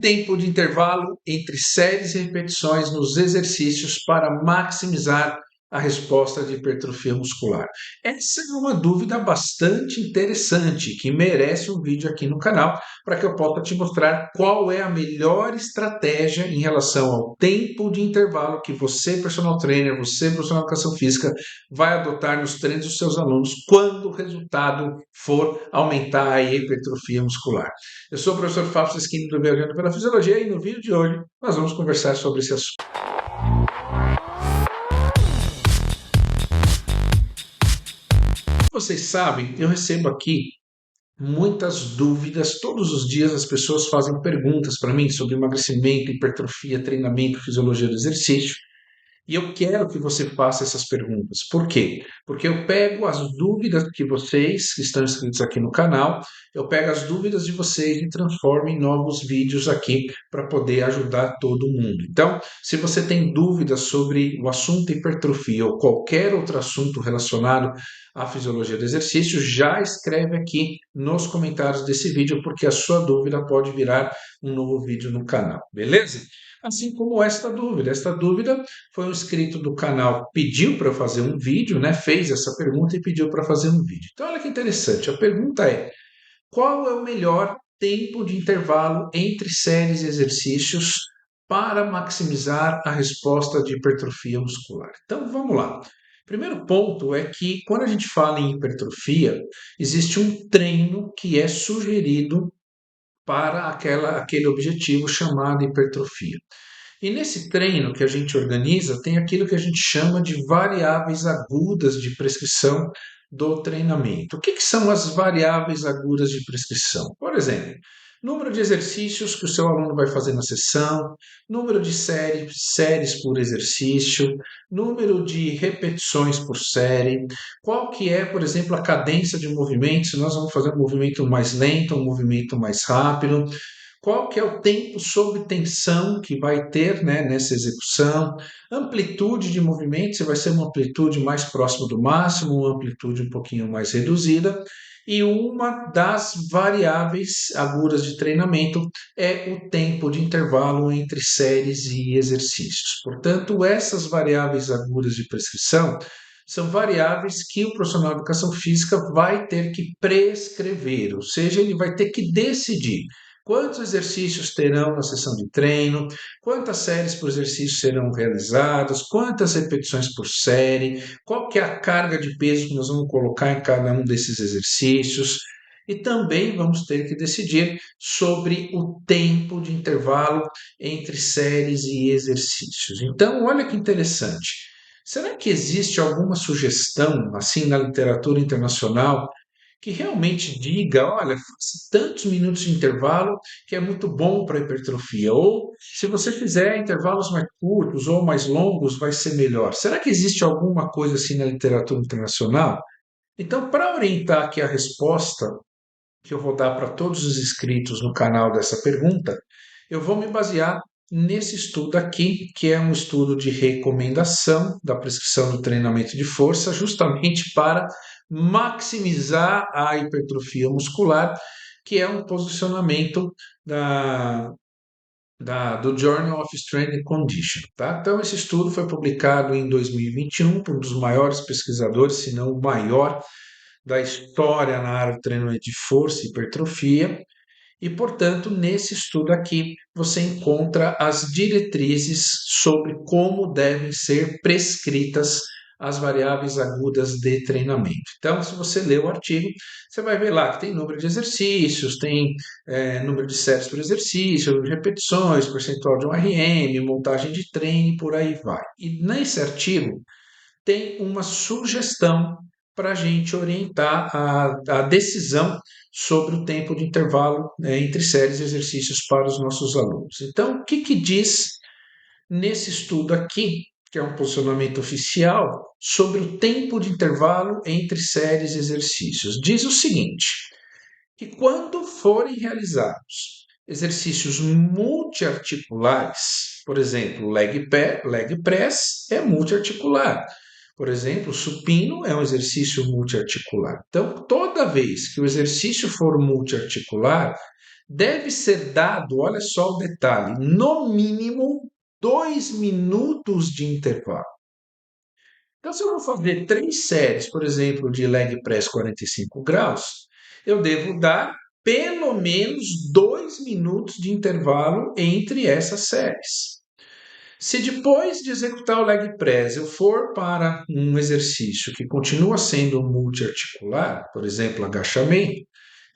Tempo de intervalo entre séries e repetições nos exercícios para maximizar a resposta de hipertrofia muscular. Essa é uma dúvida bastante interessante que merece um vídeo aqui no canal para que eu possa te mostrar qual é a melhor estratégia em relação ao tempo de intervalo que você, personal trainer, você, profissional de educação física, vai adotar nos treinos dos seus alunos quando o resultado for aumentar a hipertrofia muscular. Eu sou o professor Fábio Sesquini do Viajando pela Fisiologia e no vídeo de hoje nós vamos conversar sobre esse assunto. Vocês sabem, eu recebo aqui muitas dúvidas. Todos os dias as pessoas fazem perguntas para mim sobre emagrecimento, hipertrofia, treinamento, fisiologia do exercício. E eu quero que você faça essas perguntas. Por quê? Porque eu pego as dúvidas que vocês, que estão inscritos aqui no canal, eu pego as dúvidas de vocês e transformo em novos vídeos aqui para poder ajudar todo mundo. Então, se você tem dúvidas sobre o assunto hipertrofia ou qualquer outro assunto relacionado à fisiologia do exercício, já escreve aqui nos comentários desse vídeo, porque a sua dúvida pode virar um novo vídeo no canal, beleza? Assim como esta dúvida. Esta dúvida foi um inscrito do canal, pediu para eu fazer um vídeo, né? Fez essa pergunta e pediu para fazer um vídeo. Então, olha que interessante. A pergunta é: qual é o melhor tempo de intervalo entre séries e exercícios para maximizar a resposta de hipertrofia muscular? Então, vamos lá. Primeiro ponto é que quando a gente fala em hipertrofia, existe um treino que é sugerido para aquele objetivo chamado hipertrofia. E nesse treino que a gente organiza, tem aquilo que a gente chama de variáveis agudas de prescrição do treinamento. O que são as variáveis agudas de prescrição? Por exemplo, número de exercícios que o seu aluno vai fazer na sessão, número de séries por exercício, número de repetições por série, qual que é, por exemplo, a cadência de movimento, se nós vamos fazer um movimento mais lento, um movimento mais rápido, qual que é o tempo sob tensão que vai ter, né, nessa execução, amplitude de movimento, se vai ser uma amplitude mais próxima do máximo, uma amplitude um pouquinho mais reduzida, e uma das variáveis agudas de treinamento é o tempo de intervalo entre séries e exercícios. Portanto, essas variáveis agudas de prescrição são variáveis que o profissional de educação física vai ter que prescrever, ou seja, ele vai ter que decidir quantos exercícios terão na sessão de treino, quantas séries por exercício serão realizadas, quantas repetições por série, qual que é a carga de peso que nós vamos colocar em cada um desses exercícios. E também vamos ter que decidir sobre o tempo de intervalo entre séries e exercícios. Então, olha que interessante. Será que existe alguma sugestão, assim, na literatura internacional, que realmente diga, olha, faça tantos minutos de intervalo que é muito bom para a hipertrofia, ou se você fizer intervalos mais curtos ou mais longos, vai ser melhor. Será que existe alguma coisa assim na literatura internacional? Então, para orientar aqui a resposta que eu vou dar para todos os inscritos no canal dessa pergunta, eu vou me basear nesse estudo aqui, que é um estudo de recomendação da prescrição do treinamento de força, justamente para maximizar a hipertrofia muscular, que é um posicionamento do Journal of Strength and Conditioning. Tá? Então, esse estudo foi publicado em 2021 por um dos maiores pesquisadores, se não o maior, da história na área do treinamento de força e hipertrofia. E, portanto, nesse estudo aqui, você encontra as diretrizes sobre como devem ser prescritas as variáveis agudas de treinamento. Então, se você ler o artigo, você vai ver lá que tem número de exercícios, tem número de séries por exercício, número de repetições, percentual de um RM, montagem de treino e por aí vai. E nesse artigo tem uma sugestão para a gente orientar a decisão sobre o tempo de intervalo entre séries e exercícios para os nossos alunos. Então, o que diz nesse estudo aqui, que é um posicionamento oficial, sobre o tempo de intervalo entre séries e exercícios? Diz o seguinte, que quando forem realizados exercícios multiarticulares, por exemplo, leg press é multiarticular. Por exemplo, supino é um exercício multiarticular. Então, toda vez que o exercício for multiarticular, deve ser dado, olha só o detalhe, no mínimo 2 minutos de intervalo. Então, se eu vou fazer 3 séries, por exemplo, de leg press 45 graus, eu devo dar pelo menos 2 minutos de intervalo entre essas séries. Se depois de executar o leg press eu for para um exercício que continua sendo multiarticular, por exemplo, agachamento,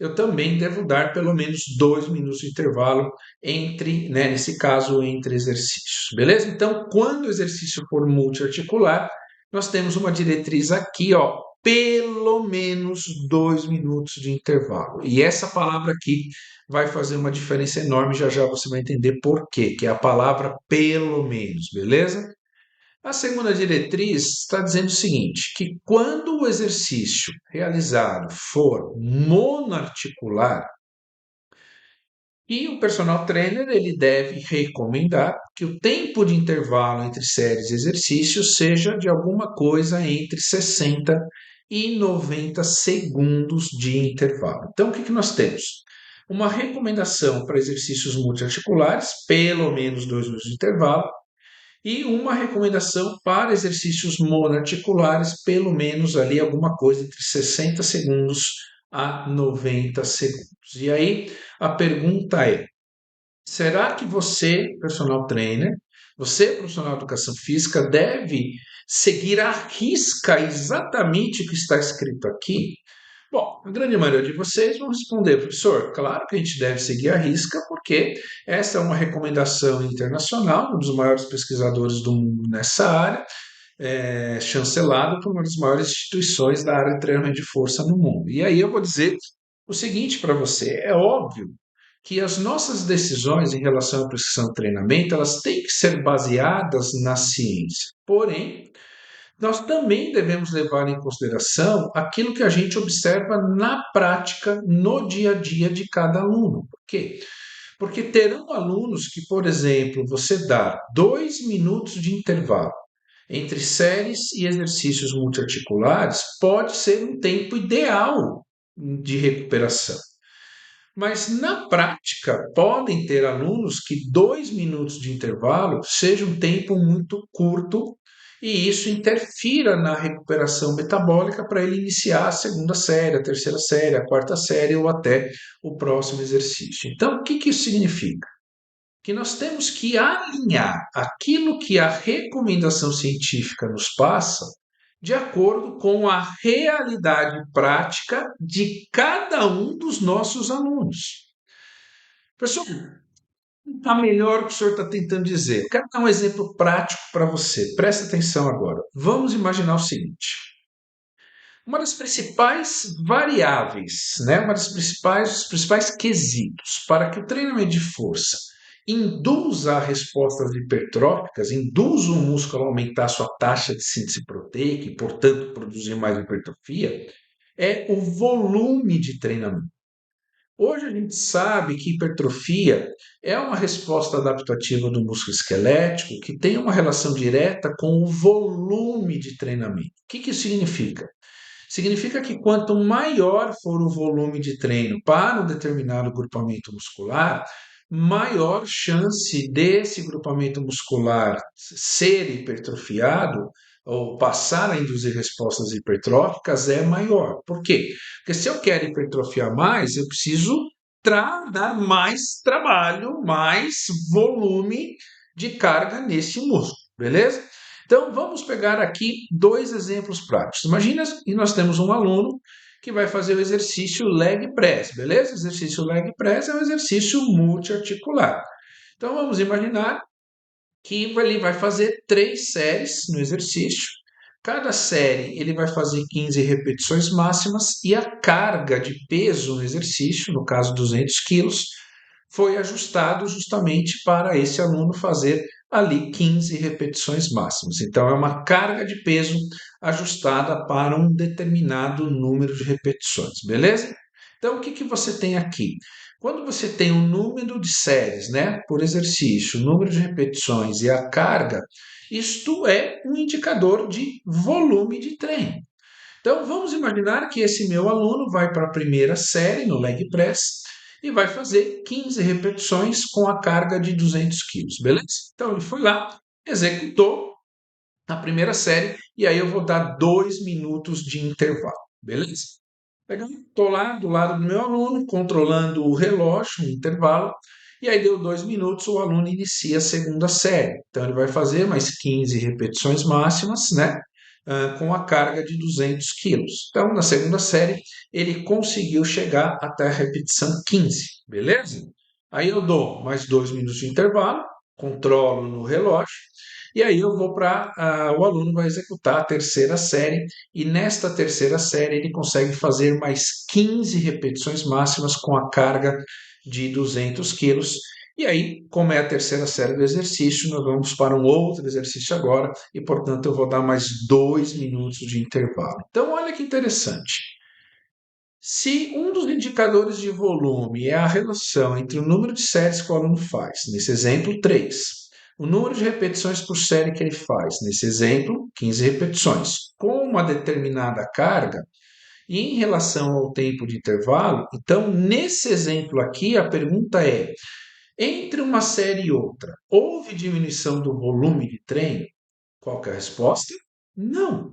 eu também devo dar pelo menos 2 minutos de intervalo entre, né, nesse caso, entre exercícios, beleza? Então, quando o exercício for multiarticular, nós temos uma diretriz aqui, ó, pelo menos 2 minutos de intervalo. E essa palavra aqui vai fazer uma diferença enorme, já já você vai entender por quê, que é a palavra pelo menos, beleza? A segunda diretriz está dizendo o seguinte, que quando o exercício realizado for monoarticular, e o personal trainer ele deve recomendar que o tempo de intervalo entre séries de exercícios seja de alguma coisa entre 60 e 90 segundos de intervalo. Então, o que nós temos? Uma recomendação para exercícios multiarticulares, pelo menos 2 minutos de intervalo, e uma recomendação para exercícios monoarticulares, pelo menos ali alguma coisa entre 60 segundos a 90 segundos. E aí a pergunta é: será que você, personal trainer, você, profissional de educação física, deve seguir à risca exatamente o que está escrito aqui? Bom, a grande maioria de vocês vão responder, professor, claro que a gente deve seguir à risca, porque essa é uma recomendação internacional, um dos maiores pesquisadores do mundo nessa área, chancelado por uma das maiores instituições da área de treinamento de força no mundo. E aí eu vou dizer o seguinte para você: é óbvio que as nossas decisões em relação à prescrição de treinamento, elas têm que ser baseadas na ciência. Porém, nós também devemos levar em consideração aquilo que a gente observa na prática, no dia a dia de cada aluno. Por quê? Porque terão alunos que, por exemplo, você dá 2 minutos de intervalo entre séries e exercícios multiarticulares, pode ser um tempo ideal de recuperação. Mas na prática, podem ter alunos que 2 minutos de intervalo seja um tempo muito curto e isso interfira na recuperação metabólica para ele iniciar a segunda série, a terceira série, a quarta série ou até o próximo exercício. Então, o que isso significa? Que nós temos que alinhar aquilo que a recomendação científica nos passa de acordo com a realidade prática de cada um dos nossos alunos. Pessoal, está melhor o que o senhor está tentando dizer. Eu quero dar um exemplo prático para você. Presta atenção agora. Vamos imaginar o seguinte: uma das principais variáveis, né, os principais quesitos para que o treinamento de força induza respostas hipertróficas, induza o músculo a aumentar sua taxa de síntese proteica e, portanto, produzir mais hipertrofia, é o volume de treinamento. Hoje a gente sabe que hipertrofia é uma resposta adaptativa do músculo esquelético que tem uma relação direta com o volume de treinamento. O que isso significa? Significa que quanto maior for o volume de treino para um determinado grupamento muscular, maior chance desse grupamento muscular ser hipertrofiado ou passar a induzir respostas hipertróficas é maior. Por quê? Porque se eu quero hipertrofiar mais, eu preciso dar mais trabalho, mais volume de carga nesse músculo, beleza? Então, vamos pegar aqui 2 exemplos práticos. Imagina que nós temos um aluno que vai fazer o exercício leg press, beleza? O exercício leg press é um exercício multiarticular. Então, vamos imaginar que ele vai fazer 3 séries no exercício. Cada série ele vai fazer 15 repetições máximas e a carga de peso no exercício, no caso 200 quilos, foi ajustado justamente para esse aluno fazer ali 15 repetições máximas. Então, é uma carga de peso ajustada para um determinado número de repetições, beleza? Então, o que você tem aqui? Quando você tem o número de séries, né, por exercício, o número de repetições e a carga, isto é um indicador de volume de treino. Então, vamos imaginar que esse meu aluno vai para a primeira série no leg press e vai fazer 15 repetições com a carga de 200 quilos, beleza? Então ele foi lá, executou a primeira série e aí eu vou dar 2 minutos de intervalo, beleza? Estou lá do lado do meu aluno, controlando o relógio, o intervalo, e aí deu 2 minutos, o aluno inicia a segunda série. Então ele vai fazer mais 15 repetições máximas, né? Com a carga de 200 quilos. Então, na segunda série, ele conseguiu chegar até a repetição 15, beleza? Aí eu dou mais 2 minutos de intervalo, controlo no relógio, e aí eu vou para. O aluno vai executar a terceira série, e nesta terceira série ele consegue fazer mais 15 repetições máximas com a carga de 200 quilos. E aí, como é a terceira série do exercício, nós vamos para um outro exercício agora, e portanto eu vou dar mais 2 minutos de intervalo. Então, olha que interessante. Se um dos indicadores de volume é a relação entre o número de séries que o aluno faz, nesse exemplo, 3, o número de repetições por série que ele faz, nesse exemplo, 15 repetições, com uma determinada carga, e em relação ao tempo de intervalo, então, nesse exemplo aqui, a pergunta é: entre uma série e outra, houve diminuição do volume de treino? Qual que é a resposta? Não.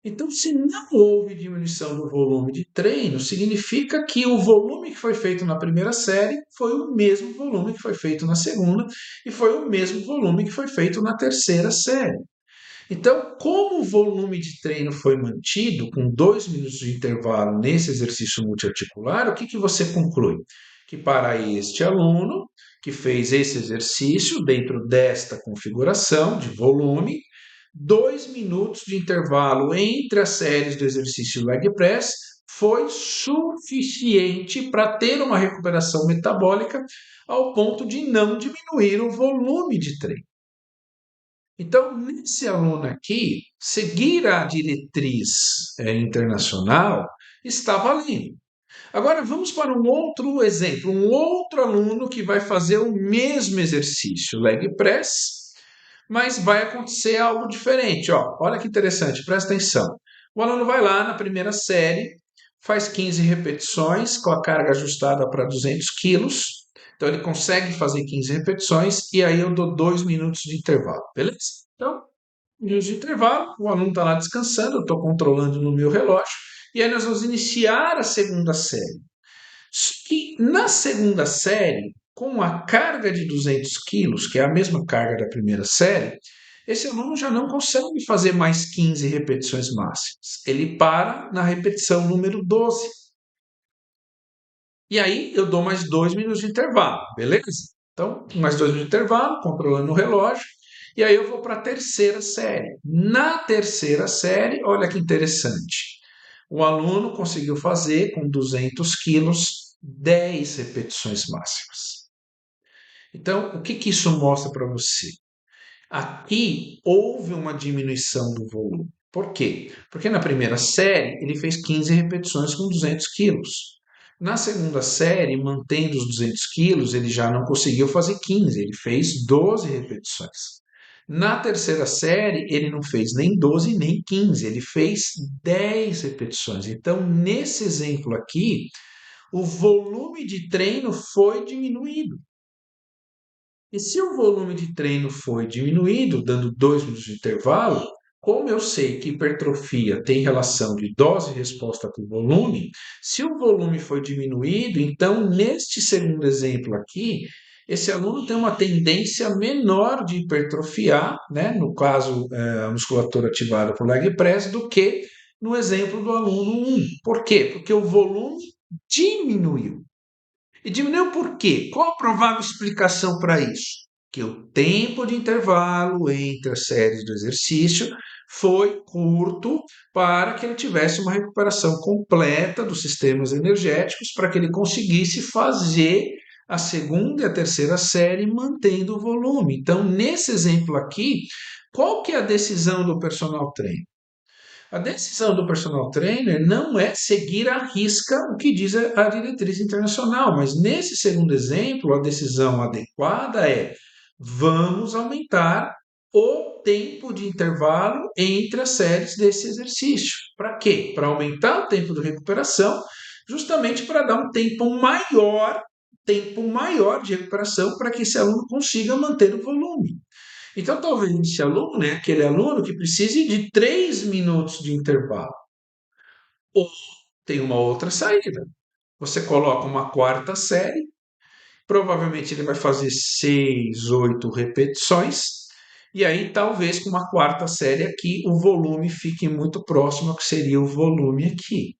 Então, se não houve diminuição do volume de treino, significa que o volume que foi feito na primeira série foi o mesmo volume que foi feito na segunda e foi o mesmo volume que foi feito na terceira série. Então, como o volume de treino foi mantido com 2 minutos de intervalo nesse exercício multiarticular, o que, que você conclui? Que para este aluno que fez esse exercício dentro desta configuração de volume, 2 minutos de intervalo entre as séries do exercício leg press foi suficiente para ter uma recuperação metabólica ao ponto de não diminuir o volume de treino. Então, nesse aluno aqui, seguir a diretriz internacional está valendo. Agora, vamos para um outro exemplo, um outro aluno que vai fazer o mesmo exercício, leg press, mas vai acontecer algo diferente. Ó, olha que interessante, presta atenção. O aluno vai lá na primeira série, faz 15 repetições com a carga ajustada para 200 quilos. Então, ele consegue fazer 15 repetições e aí eu dou 2 minutos de intervalo, beleza? Então, minutos de intervalo, o aluno está lá descansando, eu estou controlando no meu relógio, e aí nós vamos iniciar a segunda série. Só que na segunda série, com a carga de 200 quilos, que é a mesma carga da primeira série, esse aluno já não consegue fazer mais 15 repetições máximas. Ele para na repetição número 12. E aí eu dou mais 2 minutos de intervalo, beleza? Então, mais 2 minutos de intervalo, controlando o relógio. E aí eu vou para a terceira série. Na terceira série, olha que interessante. O aluno conseguiu fazer com 200 quilos 10 repetições máximas. Então, o que, que isso mostra para você? Aqui houve uma diminuição do volume. Por quê? Porque na primeira série ele fez 15 repetições com 200 quilos. Na segunda série, mantendo os 200 quilos, ele já não conseguiu fazer 15, ele fez 12 repetições. Na terceira série, ele não fez nem 12 nem 15, ele fez 10 repetições. Então, nesse exemplo aqui, o volume de treino foi diminuído. E se o volume de treino foi diminuído, dando 2 minutos de intervalo, como eu sei que hipertrofia tem relação de dose e resposta com volume, se o volume foi diminuído, então neste segundo exemplo aqui, esse aluno tem uma tendência menor de hipertrofiar, né? No caso, a musculatura ativada por leg press, do que no exemplo do aluno 1. Por quê? Porque o volume diminuiu. E diminuiu por quê? Qual a provável explicação para isso? Que o tempo de intervalo entre as séries do exercício foi curto para que ele tivesse uma recuperação completa dos sistemas energéticos para que ele conseguisse fazer a segunda e a terceira série mantendo o volume. Então, nesse exemplo aqui, qual que é a decisão do personal trainer? A decisão do personal trainer não é seguir à risca o que diz a diretriz internacional, mas nesse segundo exemplo, a decisão adequada é: vamos aumentar o tempo de intervalo entre as séries desse exercício. Para quê? Para aumentar o tempo de recuperação justamente para dar um tempo maior de recuperação para que esse aluno consiga manter o volume. Então, talvez esse aluno é aquele aluno que precise de 3 minutos de intervalo. Ou tem uma outra saída. Você coloca uma quarta série, provavelmente ele vai fazer 6, 8 repetições, e aí talvez com uma quarta série aqui o volume fique muito próximo ao que seria o volume aqui.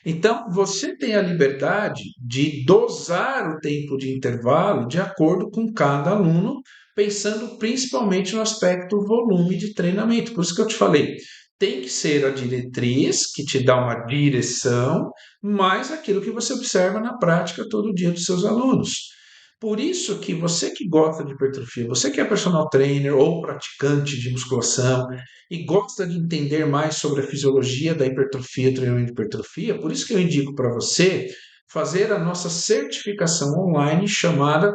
Então, você tem a liberdade de dosar o tempo de intervalo de acordo com cada aluno, pensando principalmente no aspecto volume de treinamento. Por isso que eu te falei, tem que ser a diretriz que te dá uma direção, mais aquilo que você observa na prática todo dia dos seus alunos. Por isso que você que gosta de hipertrofia, você que é personal trainer ou praticante de musculação, e gosta de entender mais sobre a fisiologia da hipertrofia, treinamento de hipertrofia, por isso que eu indico para você fazer a nossa certificação online chamada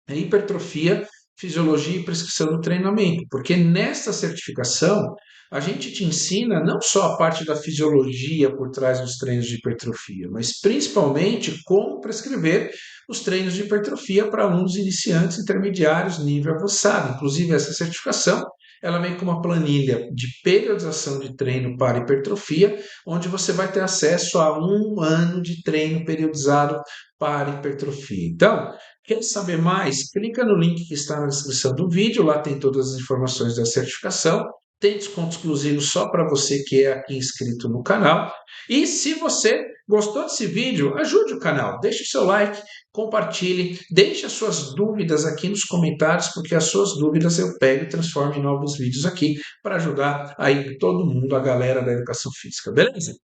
Hipertrofia, Fisiologia e Prescrição do Treinamento, porque nesta certificação a gente te ensina não só a parte da fisiologia por trás dos treinos de hipertrofia, mas principalmente como prescrever os treinos de hipertrofia para alunos iniciantes, intermediários, nível avançado. Inclusive, essa certificação ela vem com uma planilha de periodização de treino para hipertrofia, onde você vai ter acesso a 1 ano de treino periodizado para hipertrofia. Então, quer saber mais? Clica no link que está na descrição do vídeo, lá tem todas as informações da certificação. Tem desconto exclusivo só para você que é aqui inscrito no canal. E se você gostou desse vídeo, ajude o canal, deixe o seu like, compartilhe, deixe as suas dúvidas aqui nos comentários, porque as suas dúvidas eu pego e transformo em novos vídeos aqui para ajudar aí todo mundo, a galera da educação física, beleza?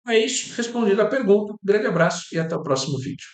É isso, respondido a pergunta. Grande abraço e até o próximo vídeo.